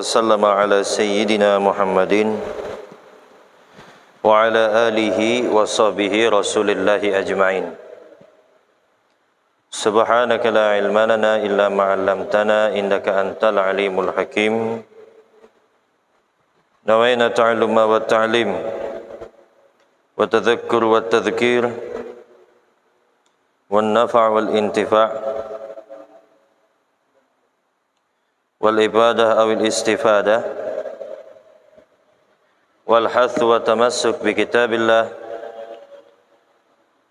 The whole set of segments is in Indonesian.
وسلم على سيدنا محمد وعلى آله وصحبه رسول الله أجمعين. سبحانك لا علم لنا إلا ما علمتنا إنك أنت العليم الحكيم. نوينا التعلم والتعليم والتذكر والتذكير والنفع والانتفاع والإبادة أو الاستفادة والحث والتمسك بكتاب الله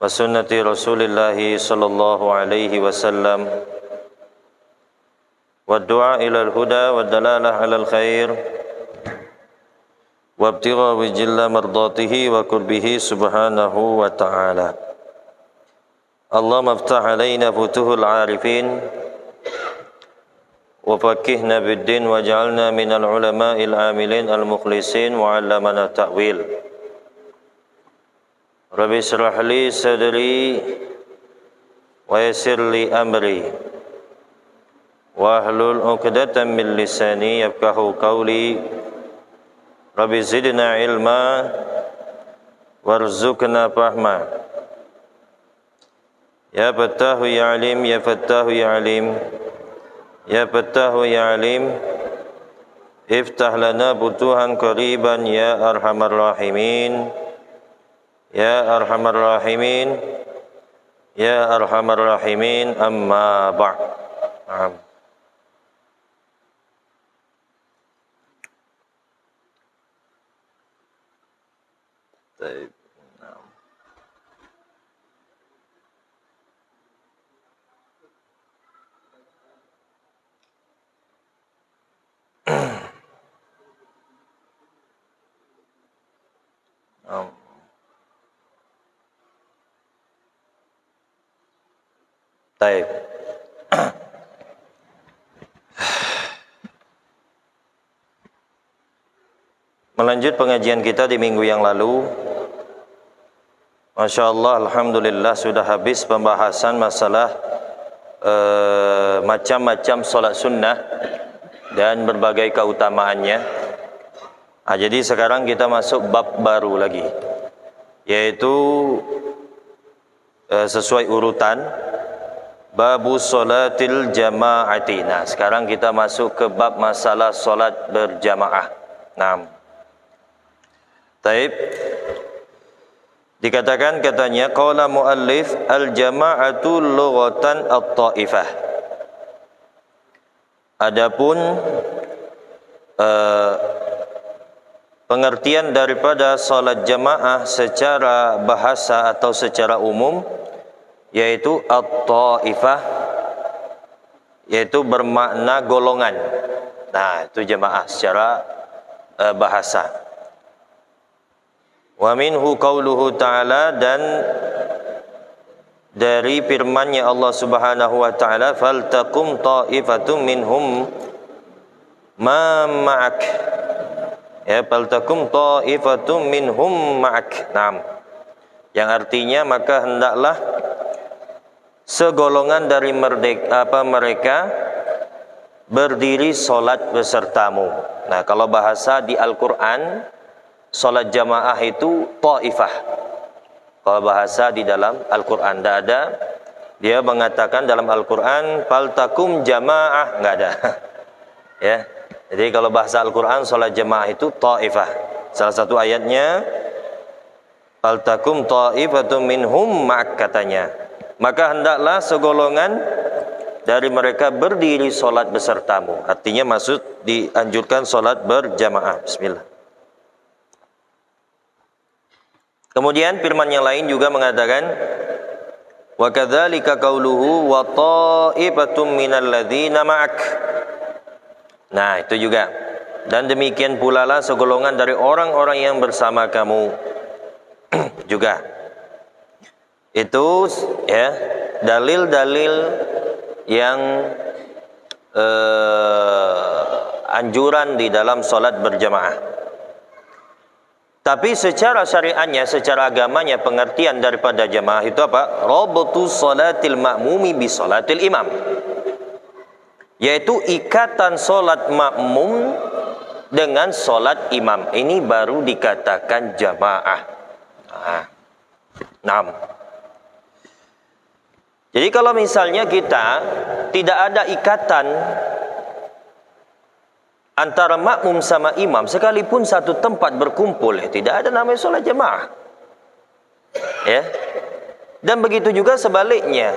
وسنة رسول الله صلى الله عليه وسلم والدعاء إلى الهدى والدلالة على الخير وابتغاء وجل مرضاته وقربه سبحانه وتعالى. اللهم افتح علينا فتوح العارفين وفقهنا بالدين واجعلنا من العلماء العاملين المخلصين وعلمنا التأويل. رب اشرح لي صدري ويسر لي أمري واحلل عقدة من لساني يفقهوا قولي. رب زدنا علما وارزقنا فهما. يا فتاح يا عليم يا فتاح يا عليم يا فتاح يا عليم افتح لنا فتوحا قريبا يا أرحم الراحمين يا أرحم الراحمين يا أرحم الراحمين. أما بعد. طيب. Baik. Melanjut pengajian kita di minggu yang lalu. Masya Allah, alhamdulillah sudah habis pembahasan masalah macam-macam solat sunnah dan berbagai keutamaannya. Jadi sekarang kita masuk bab baru lagi, yaitu sesuai urutan babu solatil jama'ati. Nah, sekarang kita masuk ke bab masalah solat berjamaah. Nah, taib. Dikatakan katanya qala muallif al-jama'atu lughatan at-ta'ifah. Adapun pengertian daripada salat jamaah secara bahasa atau secara umum yaitu at-ta'ifah, yaitu bermakna golongan. Nah, itu jamaah secara bahasa. Wa minhu qauluhu ta'ala, dan dari firman-Nya Allah Subhanahu wa taala, faltaqum ta'ifatum minhum ma ma'ak. Ya, faltaqum ta'ifatum minhum ma'ak. Naam. Yang artinya maka hendaklah segolongan dari mereka berdiri solat besertamu. Nah, kalau bahasa di Al-Quran, solat jamaah itu ta'ifah. Kalau bahasa di dalam Al-Quran tidak ada. Dia mengatakan dalam Al-Quran faltakum jamaah, enggak ada. Ya. Jadi kalau bahasa Al-Quran solat jamaah itu ta'ifah. Salah satu ayatnya faltakum ta'ifatum minhum ma'ak, katanya. Maka hendaklah segolongan dari mereka berdiri solat besertamu. Artinya maksud dianjurkan solat berjamaah. Bismillah. Kemudian firman yang lain juga mengatakan wa kadzalika qauluhu wa ta'ifatum minal ladzina ma'ak. Nah, itu juga. Dan demikian pula lah segolongan dari orang-orang yang bersama kamu. Juga. Itu ya dalil-dalil yang anjuran di dalam salat berjamaah. Tapi secara syariatnya, secara agamanya, pengertian daripada jamaah itu apa? Rabtu salatil ma'mumi bi salatil imam. Yaitu ikatan solat makmum dengan solat imam. Ini baru dikatakan jamaah. Nah, jadi kalau misalnya kita tidak ada ikatan antara makmum sama imam, sekalipun satu tempat berkumpul, tidak ada namanya solat jamaah. Ya. Dan begitu juga sebaliknya.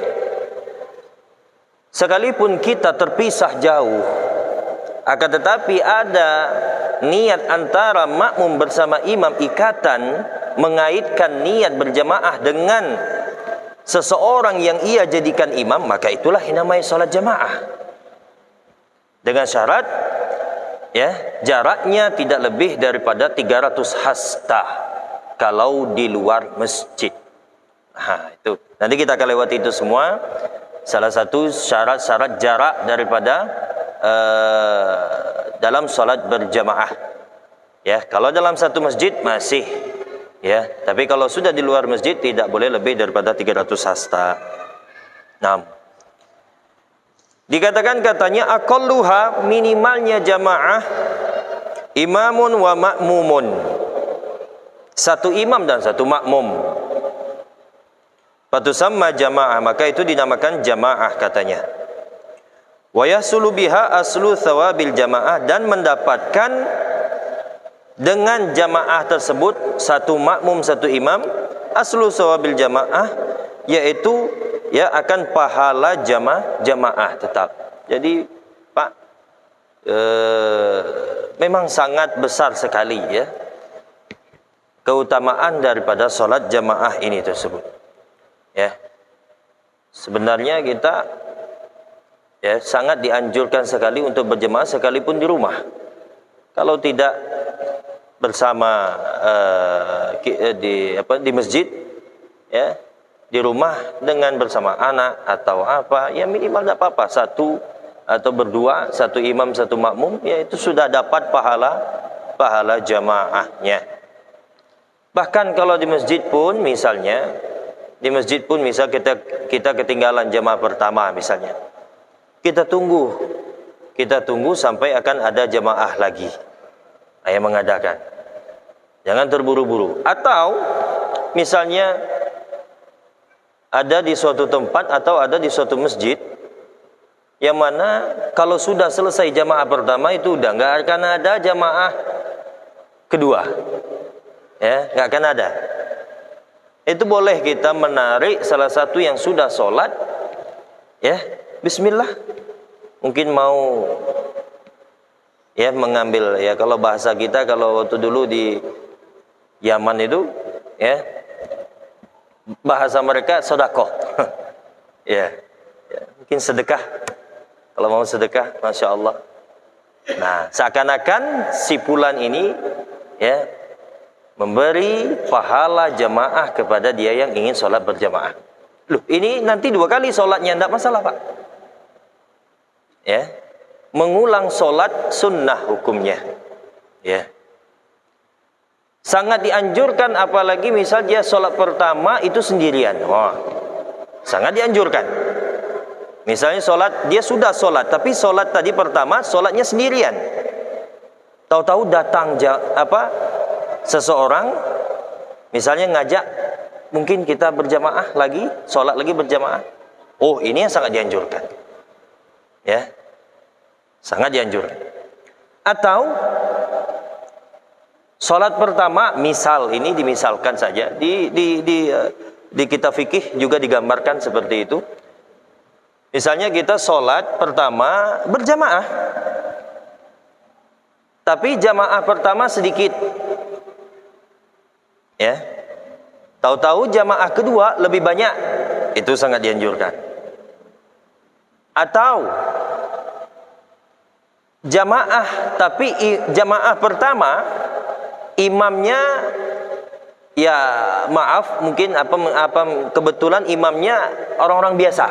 Sekalipun kita terpisah jauh, akan tetapi ada niat antara makmum bersama imam, ikatan mengaitkan niat berjamaah dengan seseorang yang ia jadikan imam, maka itulah yang namanya salat jamaah. Dengan syarat ya, jaraknya tidak lebih daripada 300 hasta kalau di luar masjid. Itu. Nanti kita akan lewati itu semua. Salah satu syarat-syarat jarak daripada dalam salat berjamaah. Ya, kalau dalam satu masjid masih, ya, tapi kalau sudah di luar masjid tidak boleh lebih daripada 300 hasta. Nah, dikatakan katanya aqalluha, minimalnya jamaah imamun wa makmumun, satu imam dan satu makmum. Fatusamma jamaah, maka itu dinamakan jamaah katanya. Wa yahsulu biha aslu thawabil jamaah, dan mendapatkan dengan jamaah tersebut, satu makmum satu imam, aslu thawabil jamaah, yaitu ya akan pahala jamaah tetap. Jadi Pak, memang sangat besar sekali ya keutamaan daripada solat jamaah ini tersebut. Ya, sebenarnya kita ya sangat dianjurkan sekali untuk berjemaah sekalipun di rumah. Kalau tidak bersama di masjid, ya, di rumah dengan bersama anak atau apa, ya minimal tidak apa-apa, satu atau berdua, satu imam satu makmum, ya itu sudah dapat pahala jamaahnya. Bahkan kalau di masjid pun misalnya, kita ketinggalan jamaah pertama misalnya, kita tunggu sampai akan ada jamaah lagi yang mengadakan. Jangan terburu-buru. Atau misalnya ada di suatu tempat atau ada di suatu masjid yang mana kalau sudah selesai jamaah pertama itu udah nggak akan ada jamaah kedua, ya nggak akan ada. Itu boleh kita menarik salah satu yang sudah sholat, ya, bismillah, mungkin mau ya mengambil, ya kalau bahasa kita kalau waktu dulu di Yaman itu, ya bahasa mereka sedekah. Ya, mungkin sedekah, kalau mau sedekah, masya Allah. Nah, seakan-akan si fulan ini ya memberi pahala jamaah kepada dia yang ingin sholat berjamaah. Loh, ini nanti 2 kali sholatnya, tidak masalah Pak. Ya, mengulang sholat sunnah hukumnya. Ya, sangat dianjurkan, apalagi misal dia sholat pertama itu sendirian. Wah, sangat dianjurkan. Misalnya dia sudah sholat, tapi sholat tadi pertama sholatnya sendirian. Tahu-tahu datang seseorang misalnya ngajak, mungkin kita berjamaah lagi, sholat lagi berjamaah. Oh, ini yang sangat dianjurkan. Ya, sangat dianjurkan. Atau sholat pertama, misal ini dimisalkan saja, di kitab fikih juga digambarkan seperti itu. Misalnya kita sholat pertama berjamaah, tapi jamaah pertama sedikit. Ya, tahu-tahu jamaah kedua lebih banyak, itu sangat dianjurkan. Atau tapi jamaah pertama imamnya, ya maaf, mungkin kebetulan imamnya orang-orang biasa,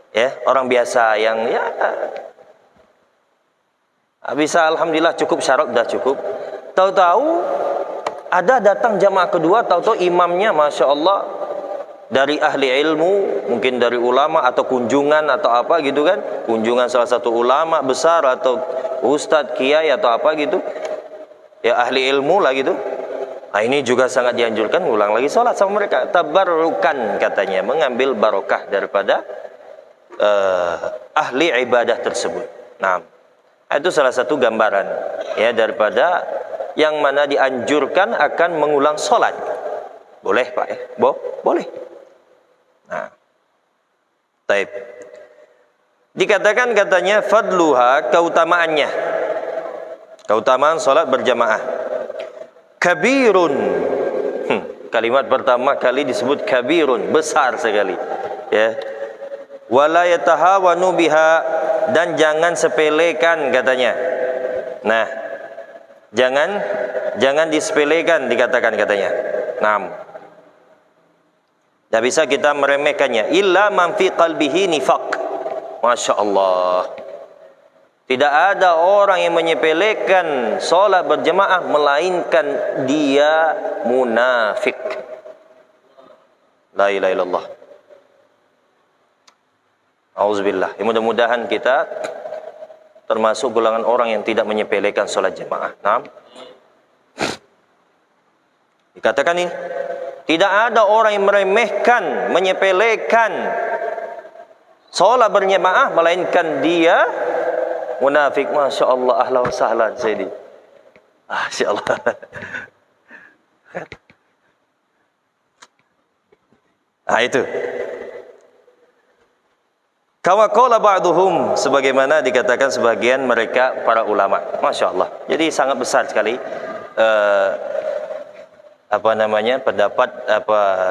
ya orang biasa yang ya bisa, alhamdulillah cukup syarat, dah cukup. Tahu-tahu ada datang jamaah kedua, tahu-tahu imamnya masya Allah dari ahli ilmu, mungkin dari ulama atau kunjungan atau apa gitu kan, kunjungan salah satu ulama besar atau ustadz, kiai atau apa gitu, ya ahli ilmu lah gitu. Nah ini juga sangat dianjurkan ulang lagi sholat sama mereka, tabarrukan katanya, mengambil barokah daripada ahli ibadah tersebut. Nah itu salah satu gambaran ya daripada yang mana dianjurkan akan mengulang sholat. Boleh Pak ya? Boleh. Nah, taib. Dikatakan katanya fadluha, keutamaannya, keutamaan sholat berjamaah. Kabirun. Kalimat pertama kali disebut kabirun, besar sekali. Ya. Wala yatahawanu biha, dan jangan sepelekan katanya. Nah, jangan disepelekan dikatakan katanya. Nah, tidak bisa kita meremehkannya. Illa man fi qalbihi nifaq. Masya Allah. Tidak ada orang yang menyepelekan sholat berjamaah melainkan dia munafik. La ilaha illallah. Auzubillah. Mudah-mudahan kita termasuk golongan orang yang tidak menyepelekan sholat jamaah. Nah, dikatakan ini, tidak ada orang yang meremehkan, menyepelekan sholat berjamaah melainkan dia munafik. Masya Allah, ahlan wa sahlan Sayyidi. Masya Allah. Nah itu. Kama qala ba'duhum, sebagaimana dikatakan sebagian mereka para ulama. Masya Allah. Jadi sangat besar sekali pendapat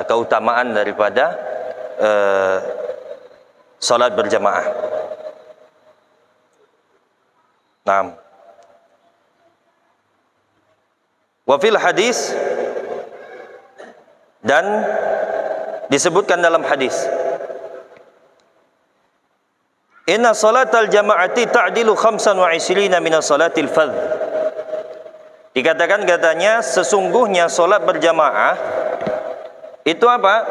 keutamaan daripada salat berjamaah. Naam. Wa fil hadis, dan disebutkan dalam hadis, inna salatal jama'ati ta'dilu 25 min salatil fadh. Dikatakan katanya sesungguhnya solat berjamaah itu apa?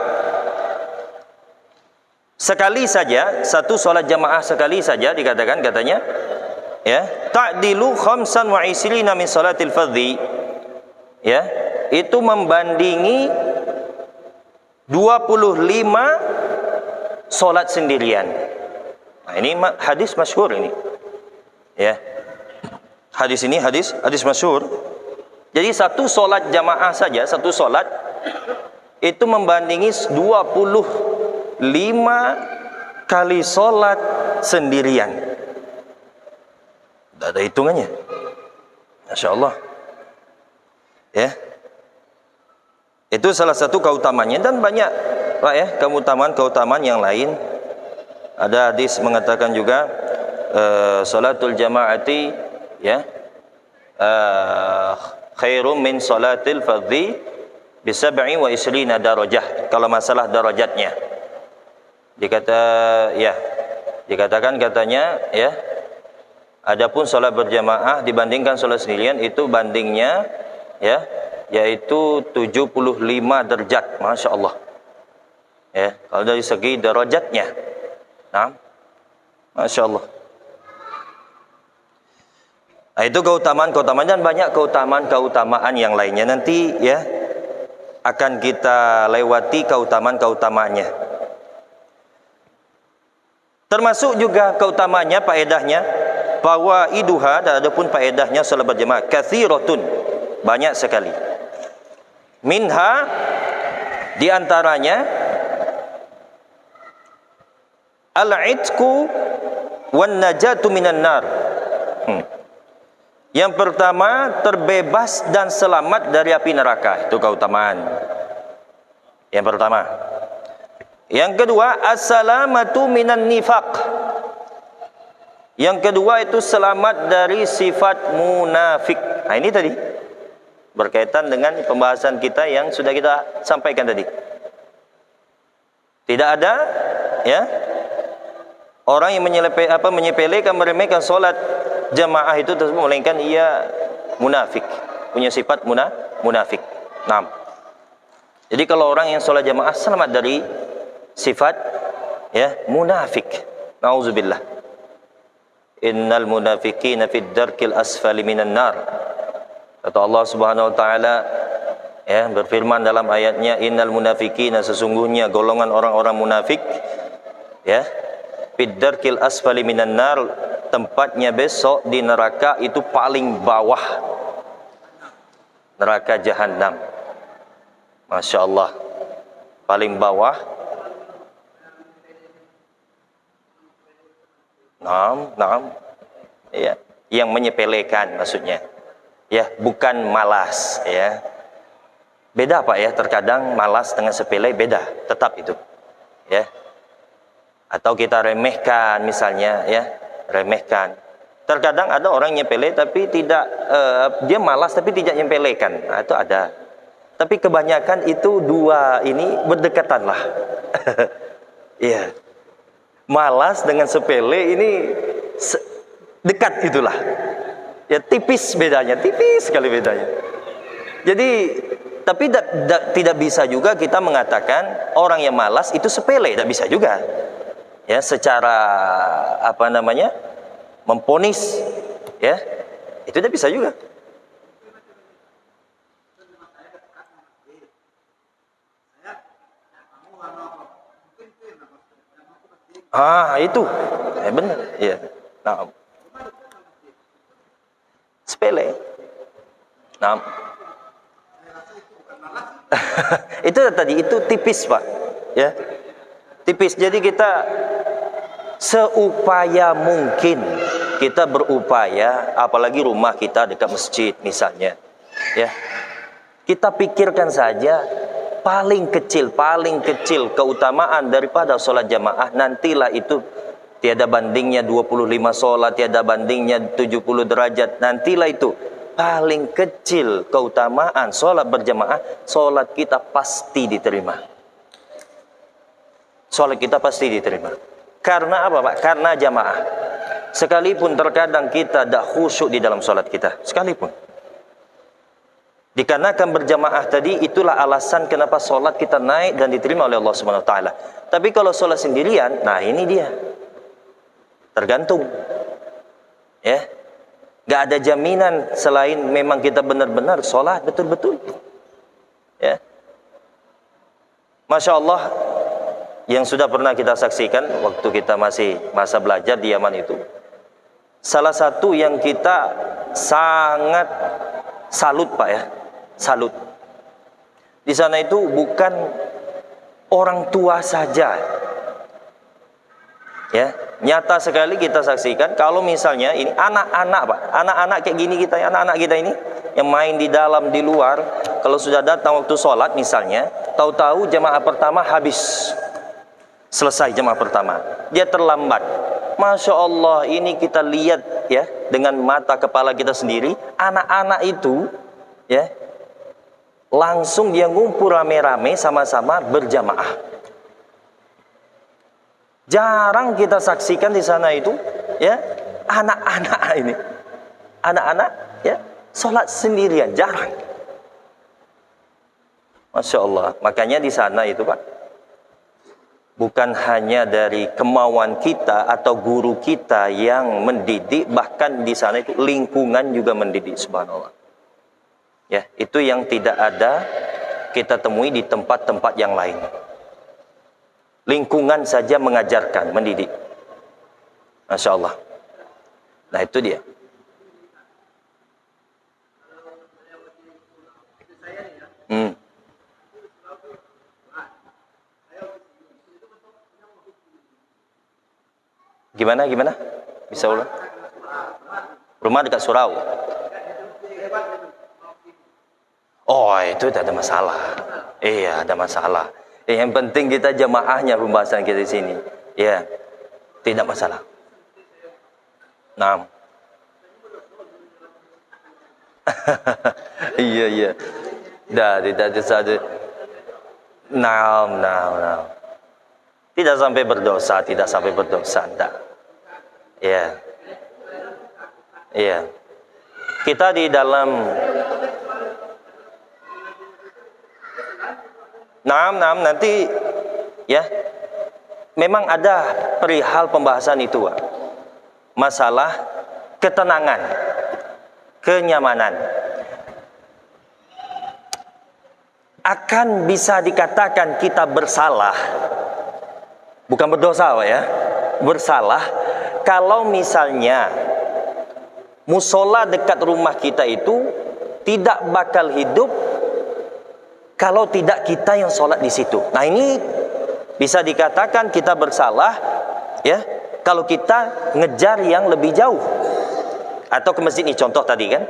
Sekali saja, satu solat jamaah sekali saja dikatakan katanya ya, ta'dilu 25 min salatil fadhi. Ya, itu membandingi 25 solat sendirian. Nah, ini hadis masyhur ini. Ya. Hadis ini hadis masyhur. Jadi satu solat jamaah saja, satu solat itu membandingi 25 kali solat sendirian. Tidak ada hitungannya. Masya Allah. Ya. Itu salah satu keutamanya, dan banyak Pak ya, keutamaan yang lain. Ada hadis mengatakan juga salatul jamaati ya khairum min salatil fardhi bi 27 darajah. Kalau masalah darajatnya dikatakan katanya ya, adapun salat berjamaah dibandingkan salat sendirian itu bandingnya ya yaitu 75 derajat. Masya Allah ya, kalau dari segi darajatnya. Nah, Masya Allah. Nah, itu keutamaan dan banyak keutamaan yang lainnya. Nanti ya akan kita lewati keutamaannya. Termasuk juga keutamaannya, faedahnya, bahwa iduha, dan adapun faedahnya salat berjamaah katsiratun, banyak sekali. Minha, diantaranya al-'itqu wan najatu minan nar. Yang pertama, terbebas dan selamat dari api neraka. Itu keutamaan yang pertama. Yang kedua, as-salamatu minan nifaq. Yang kedua itu selamat dari sifat munafik. Nah, ini tadi berkaitan dengan pembahasan kita yang sudah kita sampaikan tadi. Tidak ada ya orang yang menyepelekan, meremehkan solat jamaah itu tersebut, melainkan ia munafik, punya sifat munafik. Nah, Jadi kalau orang yang sholat jamaah selamat dari sifat ya munafik. Nauzubillah. Innal munafiqina fid darkil asfali minan nar. Kata Allah Subhanahu wa taala ya berfirman dalam ayatnya, innal munafiqina, sesungguhnya golongan orang-orang munafik ya fid darkil asfali minan nar, tempatnya besok di neraka itu paling bawah, neraka jahanam. Masya Allah, paling bawah. Naam, ya, yang menyepelekan maksudnya, ya, bukan malas, ya. Beda Pak ya, terkadang malas dengan sepele beda, tetap itu, ya. Atau kita remehkan misalnya, ya, remehkan. Terkadang ada orang nyepele tapi tidak, dia malas tapi tidak nyepelekan, nah, itu ada. Tapi kebanyakan itu dua ini berdekatan lah, iya. Malas dengan sepele ini dekat itulah, ya, tipis bedanya, tipis sekali bedanya. Jadi tapi tidak bisa juga kita mengatakan orang yang malas itu sepele, tidak bisa juga ya, secara apa namanya memponis ya, itu tidak bisa juga. Itu benar ya. Nah, sepele. Nah, itu tadi itu tipis Pak ya, tipis. Jadi kita seupaya mungkin kita berupaya, apalagi rumah kita dekat masjid misalnya ya, kita pikirkan saja paling kecil keutamaan daripada sholat jamaah, nantilah itu tiada bandingnya 25 sholat, tiada bandingnya 70 derajat, nantilah itu paling kecil keutamaan sholat berjamaah, sholat kita pasti diterima. Sholat kita pasti diterima. Karena apa Pak? Karena jamaah. Sekalipun terkadang kita tidak khusyuk di dalam sholat kita, sekalipun. Dikarenakan berjamaah tadi, itulah alasan kenapa sholat kita naik dan diterima oleh Allah Subhanahu wa taala. Tapi kalau sholat sendirian, nah ini dia. Tergantung. Ya. Gak ada jaminan selain memang kita benar-benar sholat betul-betul. Ya. Masya Allah, yang sudah pernah kita saksikan waktu kita masih masa belajar di Yaman itu, salah satu yang kita sangat salut Pak ya, salut. Di sana itu bukan orang tua saja. Ya, nyata sekali kita saksikan kalau misalnya ini anak-anak Pak, anak-anak kayak gini kita, anak-anak kita ini yang main di dalam, di luar, kalau sudah datang waktu sholat misalnya, tahu-tahu jamaah pertama habis, selesai jamaah pertama, dia terlambat. Masya Allah, ini kita lihat ya dengan mata kepala kita sendiri, anak-anak itu ya langsung dia ngumpul rame-rame sama-sama berjamaah. Jarang kita saksikan di sana itu ya anak-anak ini, anak-anak ya sholat sendirian, jarang. Masya Allah. Makanya di sana itu Pak, bukan hanya dari kemauan kita atau guru kita yang mendidik, bahkan di sana itu lingkungan juga mendidik, subhanallah. Ya, itu yang tidak ada kita temui di tempat-tempat yang lain. Lingkungan saja mengajarkan, mendidik. Masya Allah. Nah itu dia. Gimana? Bisa ulang? Rumah dekat surau. Oh, itu tidak ada masalah. Iya, ada masalah. Yang penting kita jamaahnya pembahasan kita di sini. Ya, tidak masalah. Naam. Iya. Tidak ada. Naam. Tidak sampai berdosa, enggak. Iya. Kita di dalam Nanti ya memang ada perihal pembahasan itu, Pak. Masalah ketenangan, kenyamanan. Akan bisa dikatakan kita bersalah, bukan berdosa, Pak, ya. Bersalah kalau misalnya musola dekat rumah kita itu tidak bakal hidup kalau tidak kita yang sholat di situ. Nah, ini bisa dikatakan kita bersalah, ya, kalau kita ngejar yang lebih jauh atau ke masjid, ini contoh tadi kan.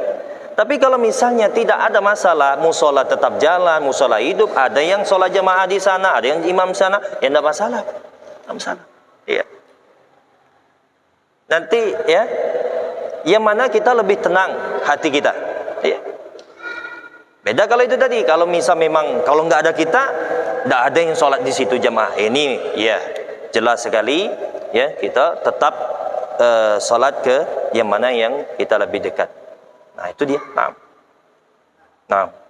Tapi kalau misalnya tidak ada masalah, musola tetap jalan, musola hidup, ada yang sholat jamaah di sana, ada yang imam sana, ya tidak masalah, tidak masalah. Iya. Nanti ya, yang mana kita lebih tenang hati kita. Iya. Beda kalau itu tadi, kalau misal memang kalau nggak ada kita, nggak ada yang sholat di situ jamaah. Ini ya jelas sekali, ya kita tetap sholat ke yang mana yang kita lebih dekat. Nah itu dia. Nah.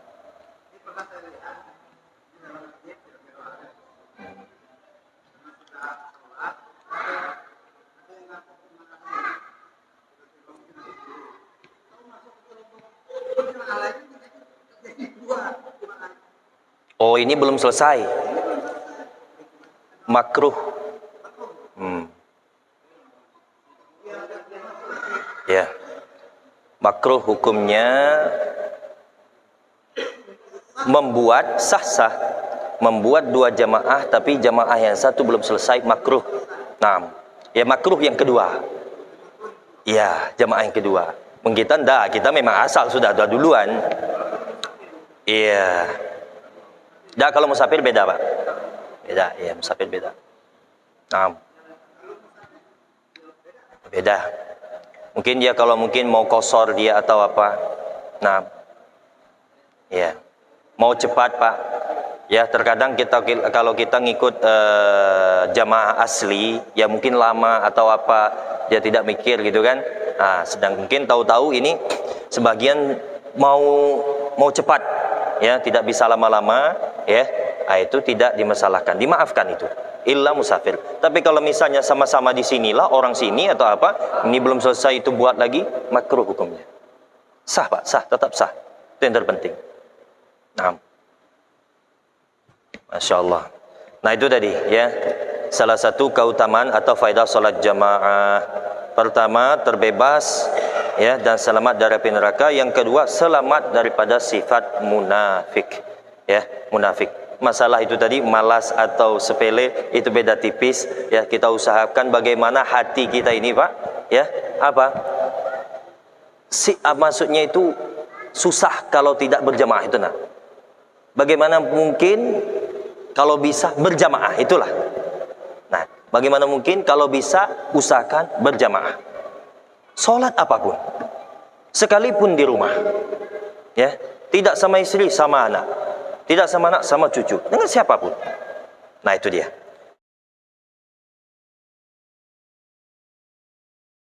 Oh, ini belum selesai. Makruh. Ya. Makruh hukumnya membuat sah-sah, membuat dua jamaah tapi jamaah yang satu belum selesai, makruh. Nah, ya makruh yang kedua. Ya, jamaah yang kedua. Kita enggak, kita memang asal sudah ada duluan. Iya. Dah, kalau musafir beda, Pak. Beda, ya musafir beda. Nah. Beda. Mungkin dia kalau mungkin mau kosor dia atau apa. Nah. Ya. Mau cepat, Pak. Ya, terkadang kita kalau kita ngikut jamaah asli, ya mungkin lama atau apa, dia tidak mikir gitu kan. Nah, sedang mungkin tahu-tahu ini sebagian mau cepat, ya tidak bisa lama-lama, ya. Nah, itu tidak dimasalahkan, dimaafkan itu. Illa musafir. Tapi kalau misalnya sama-sama di sinilah orang sini atau apa, ini belum selesai itu buat lagi, makruh hukumnya. Sah, Pak, sah, tetap sah. Itu yang terpenting. Nah. Masya Allah. Nah itu tadi ya, salah satu keutamaan atau faedah salat jamaah. Pertama, terbebas ya dan selamat dari api neraka. Yang kedua, selamat daripada sifat munafik. Ya, munafik. Masalah itu tadi malas atau sepele itu beda tipis. Ya, kita usahakan bagaimana hati kita ini, Pak. Ya, apa? Maksudnya itu susah kalau tidak berjamaah itu, nah. Bagaimana mungkin kalau bisa berjamaah, itulah. Nah, bagaimana mungkin kalau bisa usahakan berjamaah. Sholat apapun, sekalipun di rumah, ya, tidak sama istri, sama anak, tidak sama anak, sama cucu, dengan siapapun. Nah itu dia.